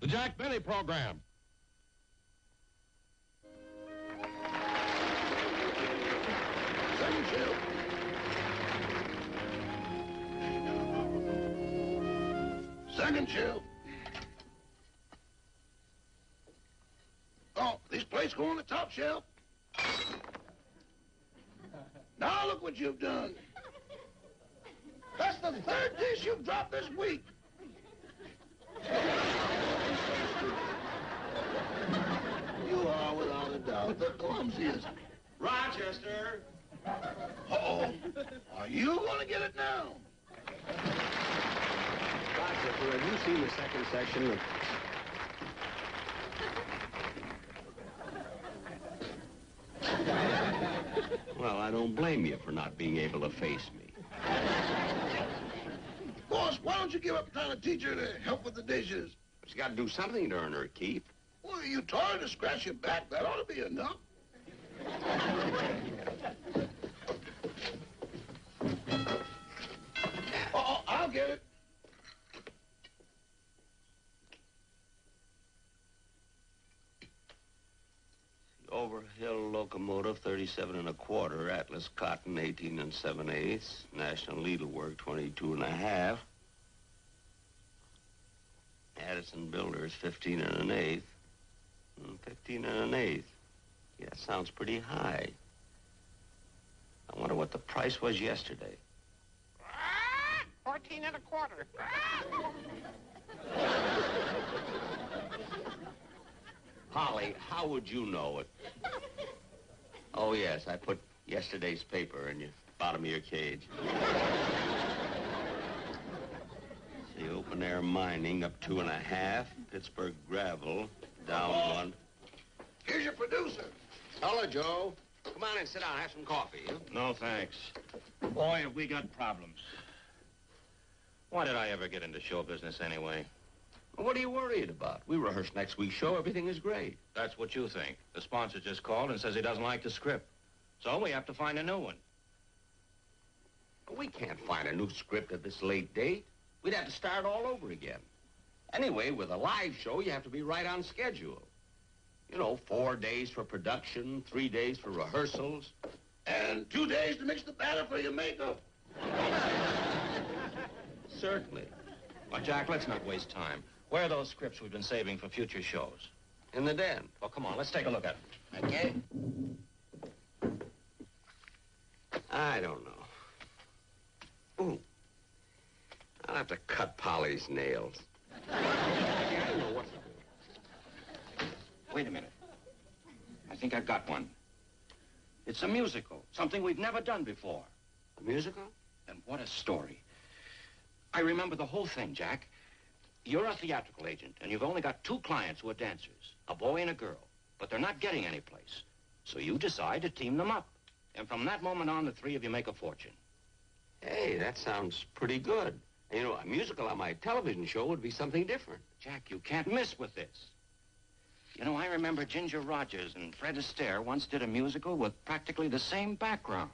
Jack Benny Program. Second shift. Second shift. Oh, this plates go on the top shelf. Now look what you've done. That's the third dish you've dropped this week. You are, without a doubt, the clumsiest. Rochester! Uh-oh. Are you going to get it now? Rochester, have you seen the second section of... Well, I don't blame you for not being able to face me. Boss, why don't you give up trying to teach her to help with the dishes? She's got to do something to earn her keep. Well, you taught her to scratch your back. That ought to be enough. Uh-oh, I'll get it. Overhill locomotive, 37 1/4. Atlas cotton, 18 7/8. National needlework, 22 1/2. Addison builders, 15 1/8. 15 1/8. Yeah, that sounds pretty high. I wonder what the price was yesterday. 14 1/4. Holly, how would you know it? Oh, yes, I put yesterday's paper in the bottom of your cage. See, open air mining up 2 1/2. Pittsburgh gravel down 1. Here's your producer. Hello, Joe. Come on in, sit down, have some coffee. Huh? No, thanks. Boy, have we got problems. Why did I ever get into show business anyway? Well, what are you worried about? We rehearse next week's show. Everything is great. That's what you think. The sponsor just called and says he doesn't like the script. So we have to find a new one. We can't find a new script at this late date. We'd have to start all over again. Anyway, with a live show, you have to be right on schedule. You know, 4 days for production, 3 days for rehearsals. And 2 days to mix the batter for your makeup. Certainly. Well, Jack, let's not waste time. Where are those scripts we've been saving for future shows? In the den. Well, come on, let's take a look at them. Okay. I don't know. Ooh. I'll have to cut Polly's nails. I don't know what to do. Wait a minute. I think I've got one. It's a musical, something we've never done before. A musical? And what a story. I remember the whole thing, Jack. You're a theatrical agent, and you've only got 2 clients who are dancers, a boy and a girl. But they're not getting anyplace. So you decide to team them up. And from that moment on, the 3 of you make a fortune. Hey, that sounds pretty good. You know, a musical on my television show would be something different. Jack, you can't miss with this. You know, I remember Ginger Rogers and Fred Astaire once did a musical with practically the same background.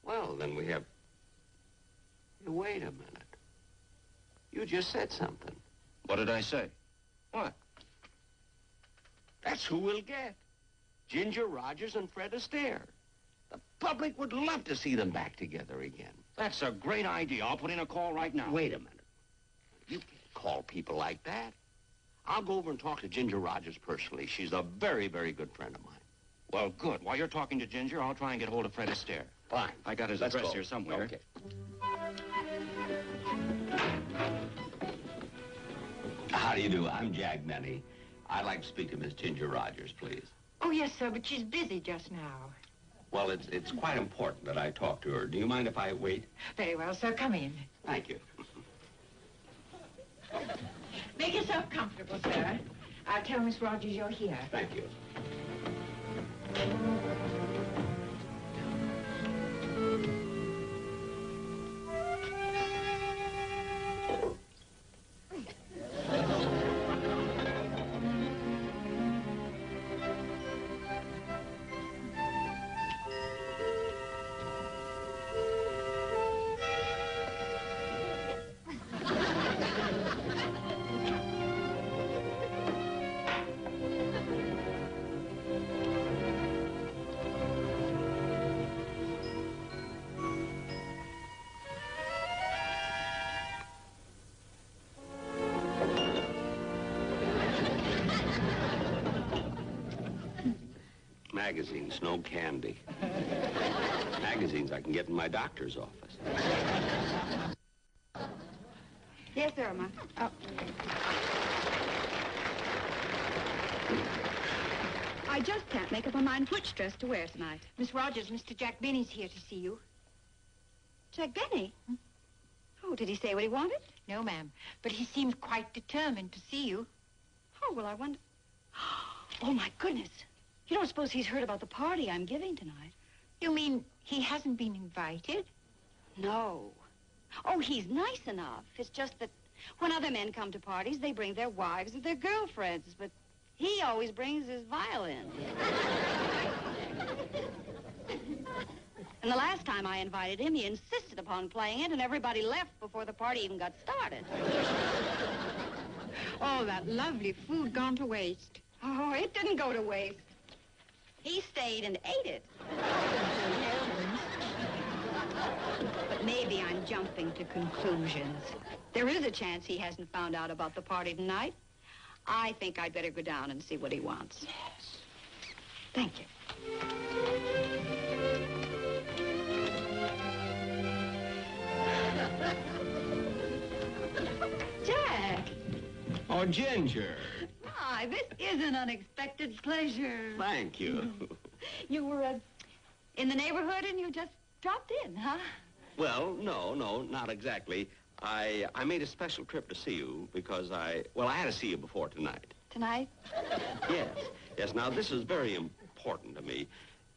Well, then we have... Hey, wait a minute. You just said something. What did I say? What? That's who we'll get. Ginger Rogers and Fred Astaire. The public would love to see them back together again. That's a great idea. I'll put in a call right now. Wait a minute. You can't call people like that. I'll go over and talk to Ginger Rogers personally. She's a very, very good friend of mine. Well, good. While you're talking to Ginger, I'll try and get hold of Fred Astaire. Fine. I got his Let's address go. here somewhere. Okay. How do you do? I'm Jack Benny. I'd like to speak to Miss Ginger Rogers, please. Oh, yes, sir, but she's busy just now. Well, it's quite important that I talk to her. Do you mind if I wait? Very well, sir. Come in. Thank you. Make yourself comfortable, sir. I'll tell Miss Rogers you're here. Thank you. magazines, no candy. Magazines I can get in my doctor's office. Yes, Irma. Oh. I just can't make up my mind which dress to wear tonight. Miss Rogers, Mr. Jack Benny's here to see you. Jack Benny? Oh, did he say what he wanted? No, ma'am. But he seemed quite determined to see you. Oh, well, I wonder... Oh, my goodness. You don't suppose he's heard about the party I'm giving tonight? You mean he hasn't been invited? No. Oh, he's nice enough. It's just that when other men come to parties, they bring their wives or their girlfriends, but he always brings his violin. And the last time I invited him, he insisted upon playing it, and everybody left before the party even got started. Oh, that lovely food gone to waste. Oh, it didn't go to waste. He stayed and ate it. But maybe I'm jumping to conclusions. There is a chance he hasn't found out about the party tonight. I think I'd better go down and see what he wants. Yes. Thank you. Jack! Oh, Ginger. My, this is an unexpected pleasure. Thank you. You were in the neighborhood and you just dropped in, huh? Well, no, not exactly. I made a special trip to see you because I had to see you before tonight. Tonight? Yes. Now, this is very important to me.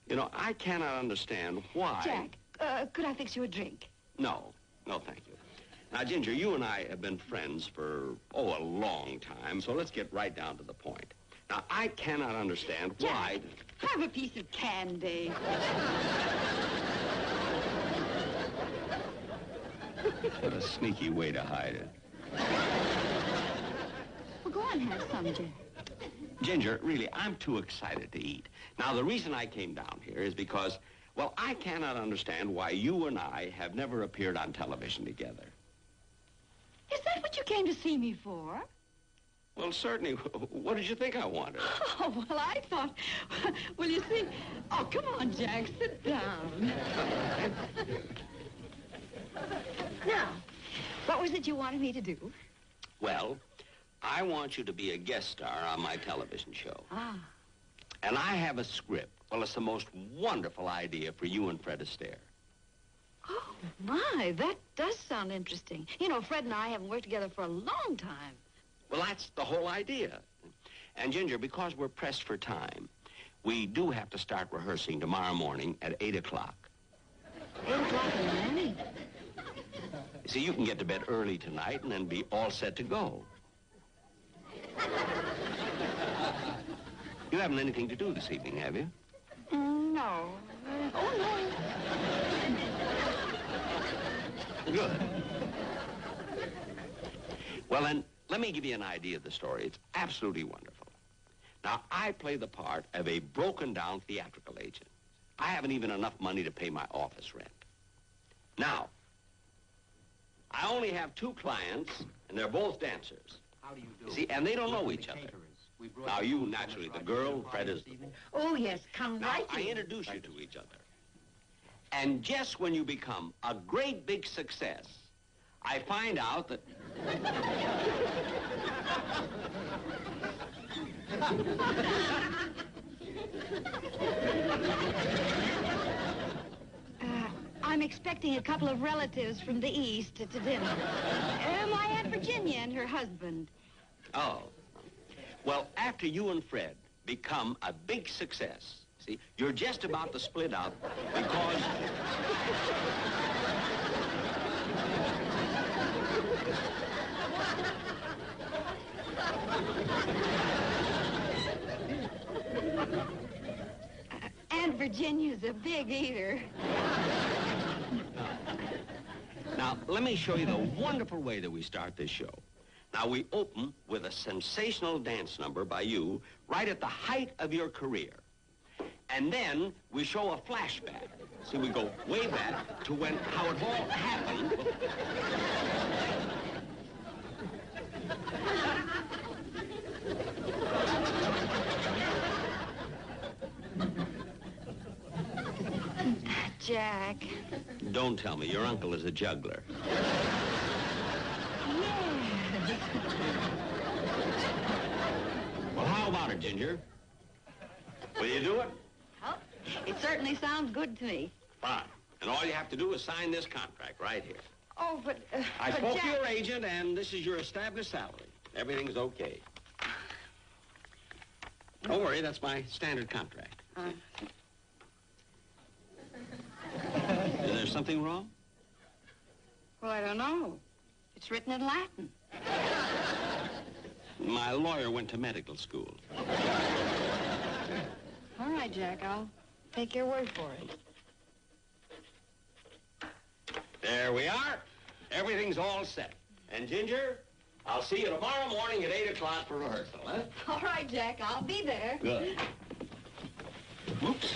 You know, I cannot understand why... Jack, could I fix you a drink? No, thank you. Now, Ginger, you and I have been friends for, a long time, so let's get right down to the point. Now, I cannot understand why... Jack, have a piece of candy. What a sneaky way to hide it. Well, go on, have some, Jack. Ginger, really, I'm too excited to eat. Now, the reason I came down here is because, I cannot understand why you and I have never appeared on television together. Is that what you came to see me for? Well, certainly. What did you think I wanted? Oh, well, I thought... Well, you see... Oh, come on, Jack, sit down. Now, what was it you wanted me to do? Well, I want you to be a guest star on my television show. Ah. And I have a script. Well, it's the most wonderful idea for you and Fred Astaire. Oh, my, that does sound interesting. You know, Fred and I haven't worked together for a long time. Well, that's the whole idea. And, Ginger, because we're pressed for time, we do have to start rehearsing tomorrow morning at 8 o'clock. 8 o'clock in the morning? See, you can get to bed early tonight and then be all set to go. You haven't anything to do this evening, have you? No. Oh, no. Good. Well, then, let me give you an idea of the story. It's absolutely wonderful. Now, I play the part of a broken-down theatrical agent. I haven't even enough money to pay my office rent. Now, I only have 2 clients, and they're both dancers. How do you do? See, and they don't know each other. Now, you, naturally, the girl, Fred is the boy. Oh, yes, come Now, right I in. introduce you to each other. And just when you become a great big success, I find out that... I'm expecting a couple of relatives from the East to dinner. My Aunt Virginia and her husband. Oh. Well, after you and Fred become a big success, see, you're just about to split up because... Aunt Virginia's a big eater. Now, let me show you the wonderful way that we start this show. Now, we open with a sensational dance number by you right at the height of your career. And then we show a flashback. See, we go way back to how it all happened. Jack. Don't tell me. Your uncle is a juggler. Yes. Well, how about it, Ginger? Will you do it? Well, it certainly sounds good to me. Fine. And all you have to do is sign this contract right here. Oh, but... I but spoke Jack... to your agent, and this is your established salary. Everything's okay. Don't worry, that's my standard contract. Is there something wrong? Well, I don't know. It's written in Latin. My lawyer went to medical school. All right, Jack, I'll take your word for it. There we are. Everything's all set. And, Ginger, I'll see you tomorrow morning at 8 o'clock for rehearsal, huh? All right, Jack, I'll be there. Good. Whoops.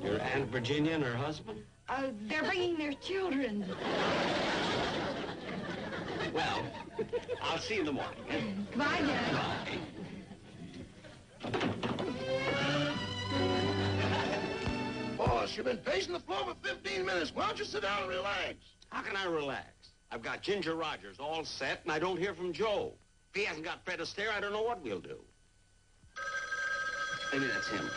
Your Aunt Virginia and her husband? They're bringing their children. Well, I'll see you in the morning. Bye, Jack. Bye. Boss, you've been pacing the floor for 15 minutes. Why don't you sit down and relax? How can I relax? I've got Ginger Rogers all set, and I don't hear from Joe. If he hasn't got Fred Astaire, I don't know what we'll do. Maybe that's him.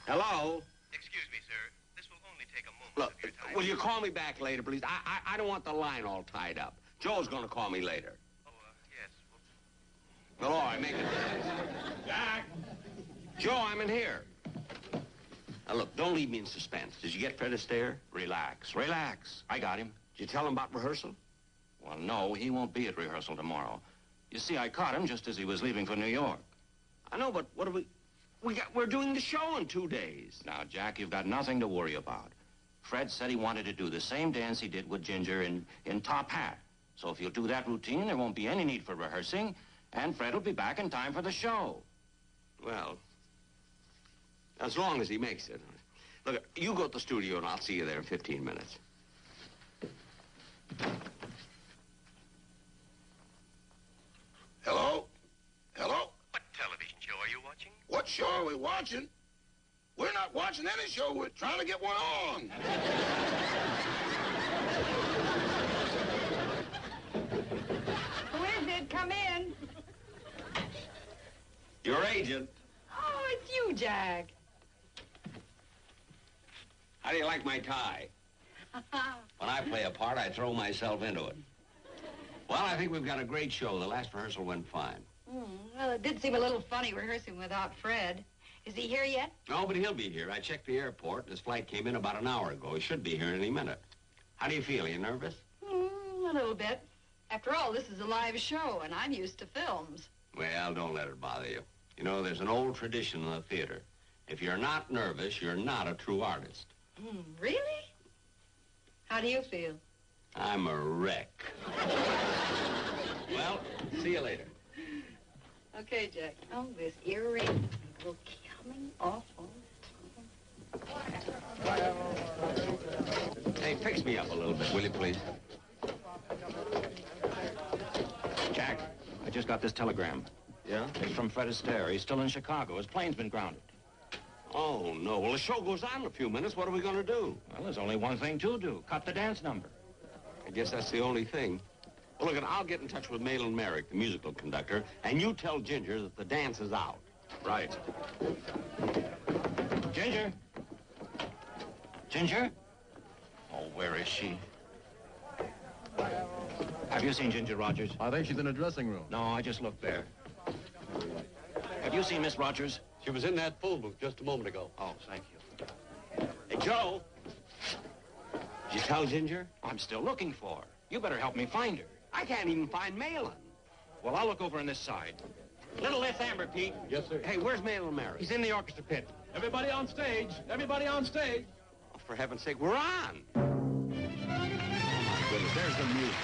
Hello? Excuse me, sir. This will only take a moment Look, of your time. will you call me back later, please? I don't want the line all tied up. Joe's going to call me later. Oh, yes. Well, all right, make it. Jack! Joe, I'm in here. Now, look, don't leave me in suspense. Did you get Fred Astaire? Relax, relax. I got him. Did you tell him about rehearsal? Well, no, he won't be at rehearsal tomorrow. You see, I caught him just as he was leaving for New York. I know, but what do we're doing the show in 2 days. Now, Jack, you've got nothing to worry about. Fred said he wanted to do the same dance he did with Ginger in Top Hat. So if you'll do that routine, there won't be any need for rehearsing, and Fred will be back in time for the show. Well, as long as he makes it. Look, you go to the studio, and I'll see you there in 15 minutes. Hello? Hello? What television show are you watching? What show are we watching? We're not watching any show. We're trying to get one on. Who is it? Come in. Your agent. Oh, it's you, Jack. How do you like my tie? When I play a part, I throw myself into it. Well, I think we've got a great show. The last rehearsal went fine. Well, it did seem a little funny rehearsing without Fred. Is he here yet? No, but he'll be here. I checked the airport. His flight came in about an hour ago. He should be here any minute. How do you feel? Are you nervous? A little bit. After all, this is a live show, and I'm used to films. Well, don't let it bother you. You know, there's an old tradition in the theater. If you're not nervous, you're not a true artist. Really? How do you feel? I'm a wreck. Well, see you later. Okay, Jack. Oh, this earring will coming off all the time. Hey, fix me up a little bit, will you, please? Jack, I just got this telegram. Yeah? It's from Fred Astaire. He's still in Chicago. His plane's been grounded. Oh, no. Well, the show goes on in a few minutes. What are we going to do? Well, there's only one thing to do. Cut the dance number. I guess that's the only thing. Well, look, I'll get in touch with Malin Merrick, the musical conductor, and you tell Ginger that the dance is out. Right. Ginger? Ginger? Oh, where is she? Have you seen Ginger Rogers? I think she's in the dressing room. No, I just looked there. Have you seen Miss Rogers? She was in that phone booth just a moment ago. Oh, thank you. Hey, Joe. Did you tell Ginger? I'm still looking for her. You better help me find her. I can't even find Malin. Well, I'll look over on this side. Little less amber, Pete. Yes, sir. Hey, where's Malin Merrick? He's in the orchestra pit. Everybody on stage. Everybody on stage. Oh, for heaven's sake, we're on. Oh, my goodness, there's the music.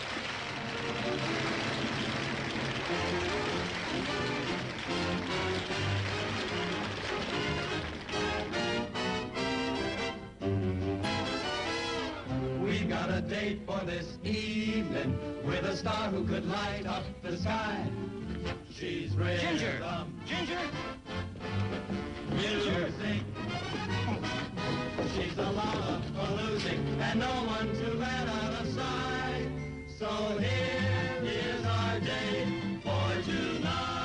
We got a a date for this evening with a star who could light up the sky. She's rhythm. Ginger! Music. She's a lover for losing and no one to let out a sigh. So here is our date for tonight.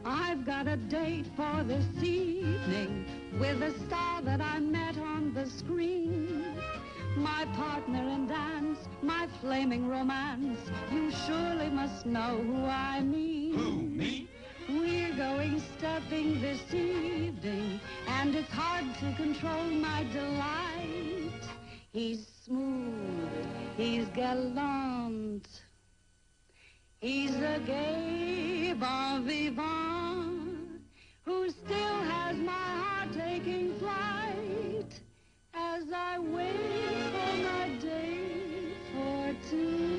I've got a date for this evening with a star that I met on the screen. My partner in dance, my flaming romance. You surely must know who I mean. Who, me? We're going stepping this evening, and it's hard to control my delight. He's smooth, he's gallant, he's a gay bon vivant who still has my heart taking flight as I wait for my date for tonight.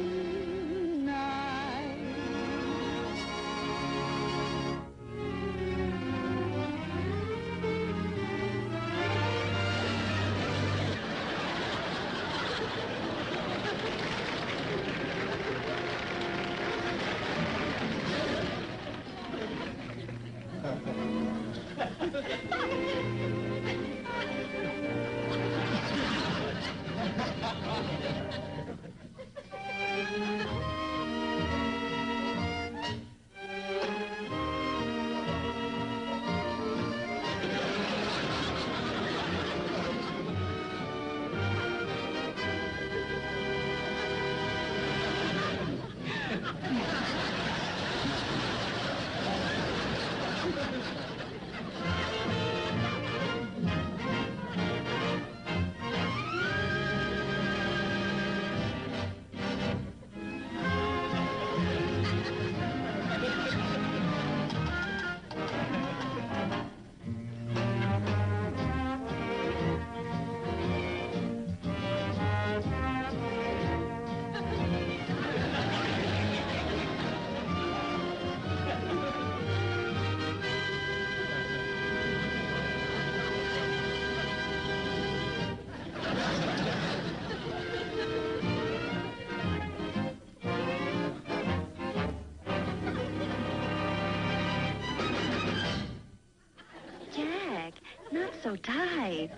Jack, not so tight.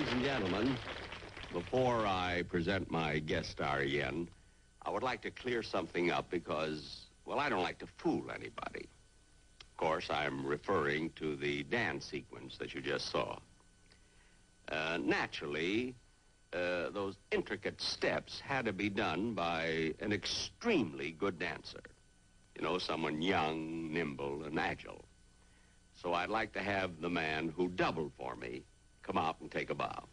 Ladies and gentlemen, before I present my guest star again, I would like to clear something up because, well, I don't like to fool anybody. Of course, I'm referring to the dance sequence that you just saw. Naturally, those intricate steps had to be done by an extremely good dancer. You know, someone young, nimble, and agile. So I'd like to have the man who doubled for me come out and take a bow.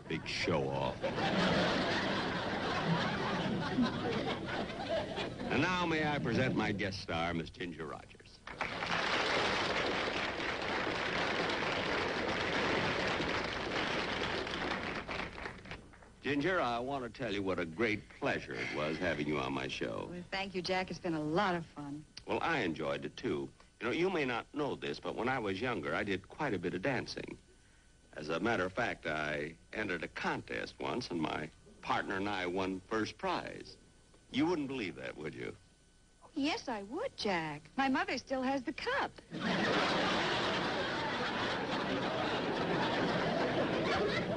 Big show-off. And now may I present my guest star, Miss Ginger Rogers. Ginger, I want to tell you what a great pleasure it was having you on my show. Well, thank you, Jack. It's been a lot of fun. Well, I enjoyed it, too. You know, you may not know this, but when I was younger, I did quite a bit of dancing. As a matter of fact, I entered a contest once, and my partner and I won first prize. You wouldn't believe that, would you? Yes, I would, Jack. My mother still has the cup.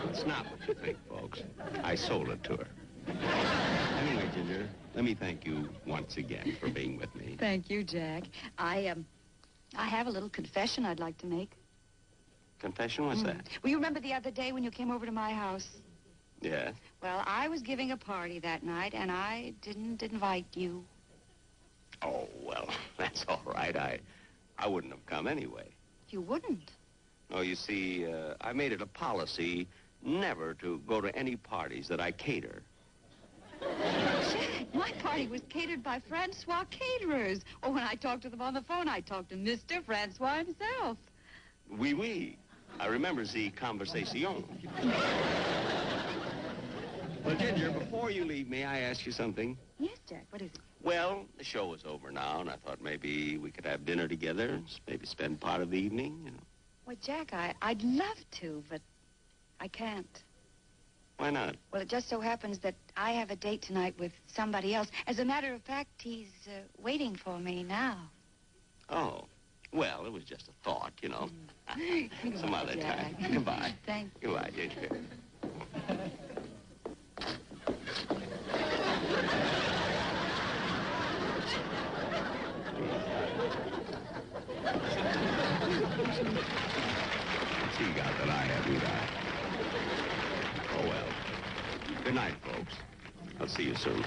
It's not what you think, folks. I sold it to her. Anyway, Ginger, let me thank you once again for being with me. Thank you, Jack. I have a little confession I'd like to make. Confession? What's that? Well, you remember the other day when you came over to my house? Yeah? Well, I was giving a party that night, and I didn't invite you. Oh, well, that's all right. I wouldn't have come anyway. You wouldn't? No, you see, I made it a policy never to go to any parties that I cater. Jack, my party was catered by Francois caterers. Or when I talked to them on the phone, I talked to Mr. Francois himself. Oui, oui. I remember the conversation. Well, Ginger, before you leave me, I ask you something. Yes, Jack, what is it? Well, the show is over now, and I thought maybe we could have dinner together, maybe spend part of the evening, you know. Well, Jack, I'd love to, but I can't. Why not? Well, it just so happens that I have a date tonight with somebody else. As a matter of fact, he's waiting for me now. Oh. Well, it was just a thought, you know. Some other Jack. time. Goodbye. Thank you. Goodbye, Ginger. She got that I haven't got. Oh, well. Good night, folks. I'll see you soon.